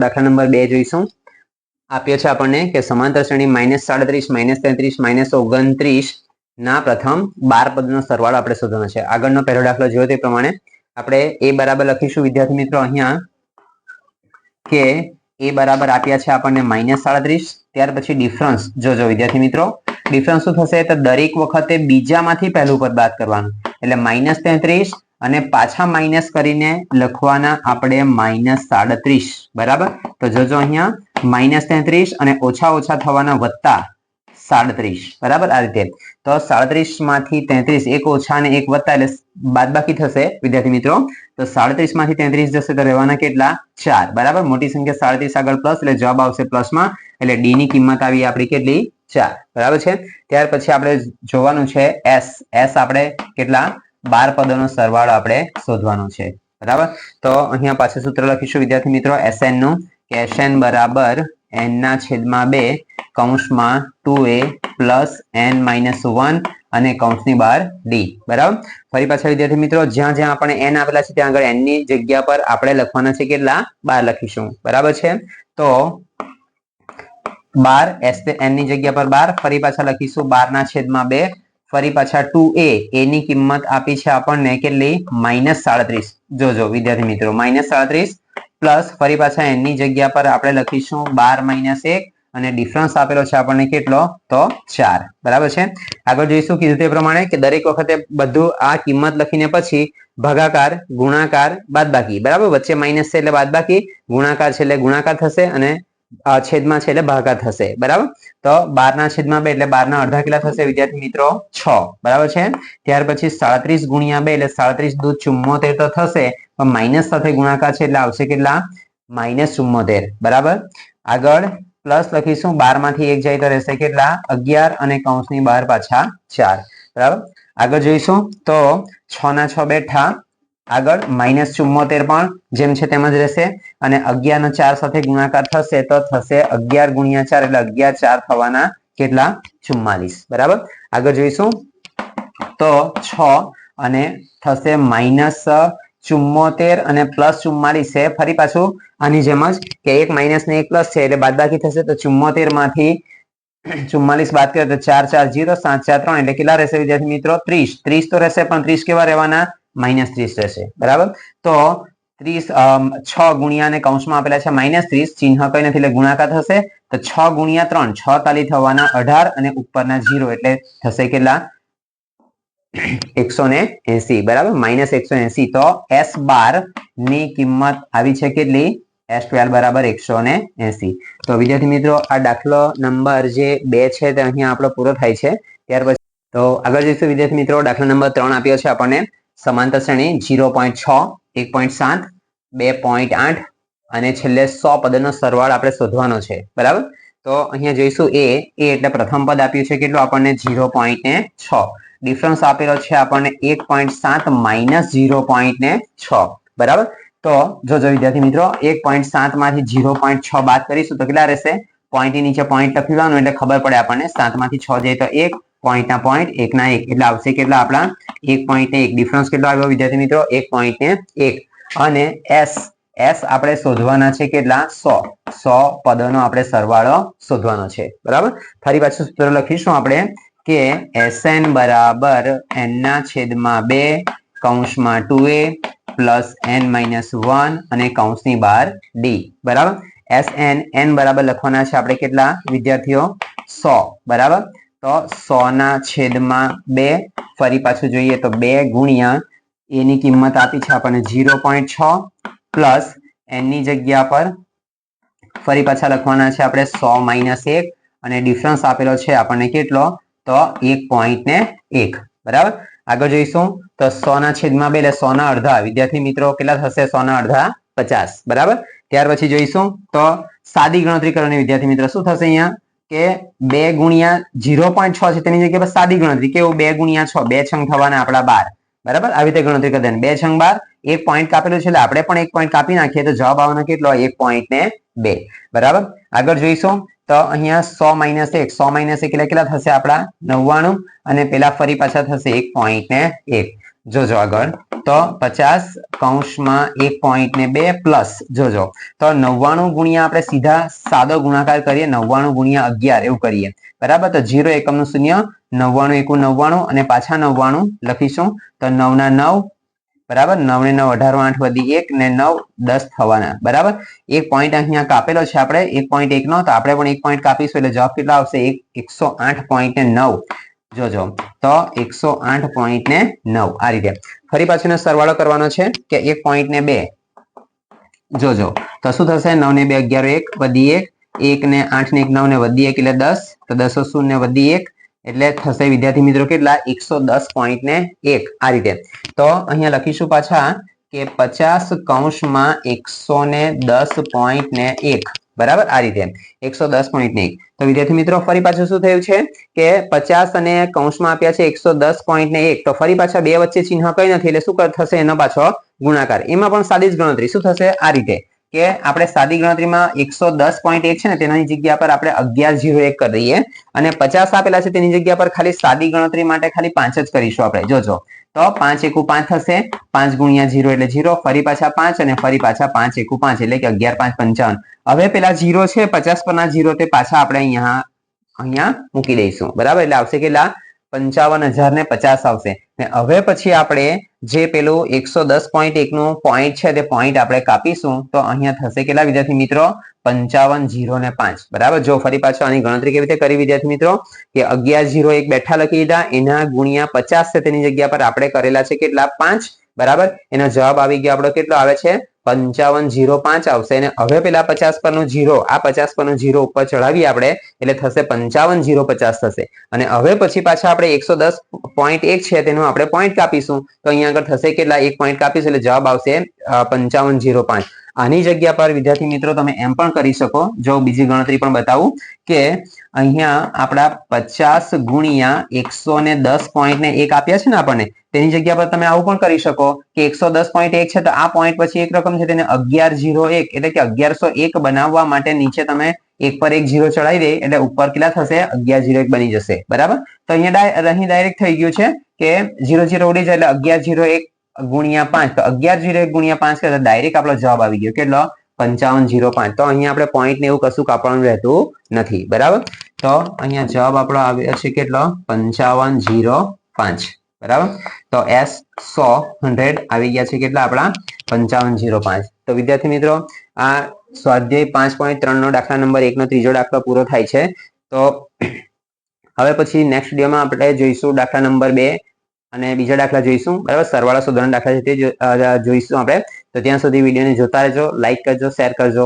દાખલા નંબર 2 જોઈશું. આપ્યો છે આપણને કે સમાંતર શ્રેણી -37 -33 -29 ના પ્રથમ 12 પદનો સરવાળો આપણે શોધવાનો છે. આગળનો પહેલો દાખલો જોયો તે પ્રમાણે આપણે a બરાબર લખીશું વિદ્યાર્થી મિત્રો અહીંયા કે a બરાબર આપ્યા છે આપણને -37. ત્યાર પછી ડિફરન્સ જોજો વિદ્યાર્થી મિત્રો, ડિફરન્સ શું થશે તો દરેક વખતે બીજામાંથી પહેલું પદ બાદ કરવાનું એટલે -33 અને પાછા માઇનસ કરીને લખવાના આપણે -37 બરાબર. તો જોજો અહીંયા -33 અને ઓછા ઓછા થવાના વત્તા 37 બરાબર. આ રીતે તો 37 માંથી 33 એક ઓછા અને એક વત્તા એટલે બાદબાકી થશે વિદ્યાર્થી મિત્રો. તો 37 માંથી 33 જશે તો રહેવાના કેટલા 4 બરાબર. મોટી સંખ્યા 37 આગળ પ્લસ એટલે જવાબ આવશે પ્લસમાં એટલે ડી ની કિંમત આવી આપણી કેટલી 4 બરાબર છે. ત્યાર પછી આપણે જોવાનું છે એસ આપણે કેટલા 12 પદોનો સરવાળો આપણે શોધવાનો છે બરાબર. તો અહીંયા પાછું સૂત્ર લખીશું વિદ્યાર્થી મિત્રો SN નું કે SN બરાબર n ના છેદમાં 2 કૌંસમાં 2a પ્લસ n માઇનસ 1 અને કૌંસની બહાર d બરાબર. ફરી પાછા વિદ્યાર્થી મિત્રો જ્યાં જ્યાં આપણે n આપેલા છે ત્યાં આગળ n ની જગ્યા પર આપણે લખવાના છે કેટલા 12 લખીશું બરાબર છે. તો 12 n ની જગ્યા પર 12 ફરી પાછા લખીશું 12 ના છેદમાં 2 ફરી પાછા 2a a ની કિંમત આપી છે આપણને કેટલી -37 જોજો વિદ્યાર્થી મિત્રો -37 પ્લસ ફરી પાછા n ની જગ્યા પર આપણે લખીશું 12 - 1 અને ડિફરન્સ આપેલો છે આપણને કેટલો તો 4 બરાબર છે. આગળ જોઈશું કીધું તે પ્રમાણે કે દરેક વખતે બધું આ કિંમત લખીને પછી ભાગાકાર ગુણાકાર બાદબાકી બરાબર. વચ્ચે માઇનસ છે એટલે બાદબાકી, ગુણાકાર છે એટલે ગુણાકાર થશે અને છેદમાં છે એટલે ભાગાકાર થશે બરાબર. તો 12 ના છેદમાં 2 એટલે 12 ના અડધા કેટલા થશે વિદ્યાર્થી મિત્રો 6 બરાબર છે. ત્યાર પછી 37 ગુણ્યા 2 એટલે 37 દૂ 74 તો થશે પણ માઇનસ સાથે ગુણાકાર છે એટલે આવશે કેટલા -74 બરાબર. આગળ પ્લસ લખીશું 12 માંથી 1 જાય તો રહેશે કેટલા 11 અને કૌંસની બહાર પાછા 4 બરાબર. આગળ જોઈશું તો 6 ના 6 બેઠા આગળ -74 પણ જેમ છે તેમ જ રહેશે અને 11 ના 4 સાથે ગુણાકાર થશે તો થશે 11 ગુણ્યા 4 એટલે 11 4 થવાના કેટલા 44 બરાબર. આગળ જોઈશું તો 6 અને થશે -74 અને +44 છે. ફરી પાછું આની જેમ જ કે એક માઇનસ ને એક પ્લસ છે એટલે બાદબાકી થશે તો 74 માંથી 44 બાદ કરીએ તો 4 4 0 7 4 3 એટલે કેટલા રહેશે વિદ્યાર્થી મિત્રો 30 તો રહેશે પણ 30 કેવા રહેવાના -30 રહેશે બરાબર. તો 30 6 ગુણ્યા ને કૌંસમાં આપેલા છે -30 ચિહ્ન કઈ નથી એટલે ગુણાકાર થશે તો 6 ગુણ્યા 3 6 તાલી થવાના 18 અને ઉપરના 0 એટલે થશે કેટલા 180 બરાબર -180. તો S12 ની કિંમત આવી છે કેટલી S12 બરાબર 180. તો વિદ્યાર્થી મિત્રો આ દાખલો નંબર જે 2 છે તે અહીંયા આપણો પૂરો થાય છે. ત્યાર પછી તો આગળ જઈશું વિદ્યાર્થી મિત્રો દાખલા નંબર 3 આપ્યો છે આપણને સમાંતર શ્રેણી 0.6 1.7 2.8 અને છેલ્લે 100 પદનો સરવાળો આપણે શોધવાનો છે બરાબર. તો અહીંયા જોઈશું a એટલે પ્રથમ પદ આપ્યું છે કેટલું આપણને 0.6. ડિફરન્સ આપેલો છે આપણને 1.7 - 0.6 બરાબર. તો જોજો વિદ્યાર્થી મિત્રો 1.7 માંથી 0.6 બાદ કરીશું તો કેટલા રહેશે પોઈન્ટ ની નીચે પોઈન્ટ લખી લેવાનું એટલે ખબર પડે આપણને 7 માંથી 6 જાય તો 1 પોઈન્ટ ના પોઈન્ટ 1 ના 1 એટલે આવશે કેટલા આપણા 1.1. ડિફરન્સ કેટલો આવ્યો વિદ્યાર્થી મિત્રો 1.1 અને s આપણે શોધવાના છે કેટલા 100 પદોનો આપણે સરવાળો શોધવાનો છે બરાબર. ફરી પાછું સૂત્ર લખીશું આપણે કે SN બરાબર n ના છેદમાં 2 કૌંસમાં 2a પ્લસ n-1 અને કૌંસની બહાર d બરાબર. SN n બરાબર લખવાના છે આપણે કેટલા વિદ્યાર્થીઓ 100 બરાબર. તો 100 ના છેદમાં 2 ફરી પાછું જોઈએ તો 2 ગુણ્યા a ની કિંમત આપી છે આપણને 0.6 પ્લસ n ની જગ્યા પર ફરી પાછા લખવાના છે આપણે 100 - 1 અને ડિફરન્સ આપેલો છે આપણને કેટલો તો 1.1 બરાબર. આગળ જોઈશું તો 100 ના છેદમાં 2 એટલે 100 ના અડધા વિદ્યાર્થી મિત્રો કેટલા થશે 100 ના અડધા 50 બરાબર. ત્યાર પછી જોઈશું તો સાદી ગણતરી કરવાની વિદ્યાર્થી મિત્રો શું થશે અહીંયા કે 2 ગુણ્યા 0.6 છે તેની જગ્યાએ સાદી ગણતરી કેવું 2 ગુણ્યા 6 2 છંગ થવાના આપણા 12 બરાબર. આવી રીતે ગણતરી કરી દેવાની 2 છંગ 12 એક પોઈન્ટ કાપેલું છે એટલે આપણે પણ એક પોઈન્ટ કાપી નાખીએ તો જવાબ આવવાનો કેટલો 1.2 બરાબર. આગળ જોઈશું તો અહીંયા 100 - 1 100 - 1 એટલે કેટલા થશે આપણા 99 અને પેલા ફરી પાછા થશે 1.1 જોજો આગળ તો 50 કૌંસમાં 1.2 પ્લસ જોજો તો 99 ગુણ્યા આપણે સીધા સાદો ગુણાકાર કરીએ 99 ગુણ્યા 11 એવું કરીએ બરાબર તો 0 એકમનું શૂન્ય 99 એકુ 99 અને પાછા 99 લખીશું તો 9 ના 9 બરાબર 9 ને 9 18 8 વધી 1 ને 9 10 થવાના બરાબર એક પોઈન્ટ અહીંયા કાપેલો છે આપણે 1.1 નો તો આપણે પણ એક પોઈન્ટ કાપીશું એટલે જવાબ કેટલો આવશે 108.9 જોજો તો 108.9 આ રીતે ફરી પાછું સરવાળો કરવાનો છે કે 1.2 જોજો તો શું થશે 9 ને 2 11 1 વધી 1 1 ને 8 ને 1 9 ને વધી 1 એટલે 10 તો 10 શૂન્ય વધી 1 એટલે થશે વિદ્યાર્થી મિત્રો કેટલા 110.1 આ રીતે તો અહીંયા લખીશું પાછા કે 50 કૌંસમાં 110.1 બરાબર આ રીતે 110.1 તો વિદ્યાર્થી મિત્રો ફરી પાછું શું થયું છે કે 50 અને કૌંસમાં આપ્યા છે 110.1 તો ફરી પાછા બે વચ્ચે ચિહ્ન કઈ નથી એટલે શું થશે એનો પાછો ગુણાકાર એમાં પણ સાદી જ ગણતરી શું થશે આ રીતે કે આપણે સાદી ગણતરીમાં 110.1 છે ને તેની જગ્યા પર આપણે 1101 કરી દઈએ અને 50 આપેલા છે તેની જગ્યા પર ખાલી સાદી ગણતરી માટે ખાલી 5 જ કરીશું આપણે જોજો તો 5 એકુ 5 થશે 5 ગુણ્યા 0 એટલે 0 ફરી પાછા 5 અને ફરી પાછા 5 એકુ 5 એટલે કે 11 5 55 હવે પેલા 0 છે 50 પરના 0 તે પાછા આપણે અહીંયા મૂકી દઈશું બરાબર એટલે આવશે કેટલા 55,050 આવશે ને હવે પછી આપણે જે પેલું 110.1 નું પોઈન્ટ છે તે પોઈન્ટ આપણે કાપીશું તો અહીંયા થશે કેટલા વિદ્યાર્થી મિત્રો 55,005 બરાબર જો ફરી પાછો આની ગણતરી કેવી રીતે કરી વિદ્યાર્થી મિત્રો કે 1101 બેઠા લખી દીધા એના ગુણ્યા 50 છે તેની જગ્યા પર આપણે કરેલા છે કેટલા 5 બરાબર એનો જવાબ આવી ગયો આપણો કેટલો આવે છે 55,005 આવશે અને હવે પેલા 50 પરનો 0 આ 50 પરનો 0 ઉપર ચડાવીએ આપણે એટલે થશે 55,050 થશે અને હવે પછી પાછા આપણે 110.1 છે તેનો આપણે પોઈન્ટ કાપીશું તો અહીંયા આગળ થશે કેટલા એક પોઈન્ટ કાપીશું એટલે જવાબ આવશે 55,005 આની જગ્યા પર વિદ્યાર્થી મિત્રો તમે એમ પણ કરી શકો જો બીજી ગણતરી પણ બતાવું કે અહીંયા આપણા 50 ગુણ્યા 110.1 આપ્યા છે ને આપણને તેની જગ્યા પર તમે આવું પણ કરી શકો કે 110.1 છે તો આ પોઈન્ટ પછી એક રકમ છે તેને 1101 એટલે કે 1101 બનાવવા માટે નીચે તમે એક પર એક 0 ચડાવી દે એટલે ઉપર કેટલા થશે 1101 બની જશે બરાબર તો અહીંયા અહીં ડાયરેક્ટ થઈ ગયું છે કે 0 ઉડી જાય એટલે 1101 ગુણ્યા 5 તો 1101 ગુણ્યા 5 કરે તો ડાયરેક્ટ આપણો જવાબ આવી ગયો કેટલો 55,005 તો અહીંયા આપણે પોઈન્ટ ને એવું કશું કાપવાનું રહેતું નથી બરાબર તો અહીંયા જવાબ આપણો આવ્યો છે કેટલો 55,005 બરાબર તો S 100 આવી ગયા છે કેટલા આપણા 55,005 તો વિદ્યાર્થી મિત્રો આ સ્વાધ્યાય 5.3 નો દાખલા નંબર 1 નો ત્રીજો દાખલો પૂરો થાય છે તો હવે પછી નેક્સ્ટ વિડીયોમાં આપણે જોઈશું દાખલા નંબર 2 અને બીજા દાખલા જોઈશું બરાબર સરવાળા શોધવાના દાખલા છે તે જોઈશું આપણે તો ત્યાં સુધી વિડીયોને જોતા રહેજો લાઈક કરજો શેર કરજો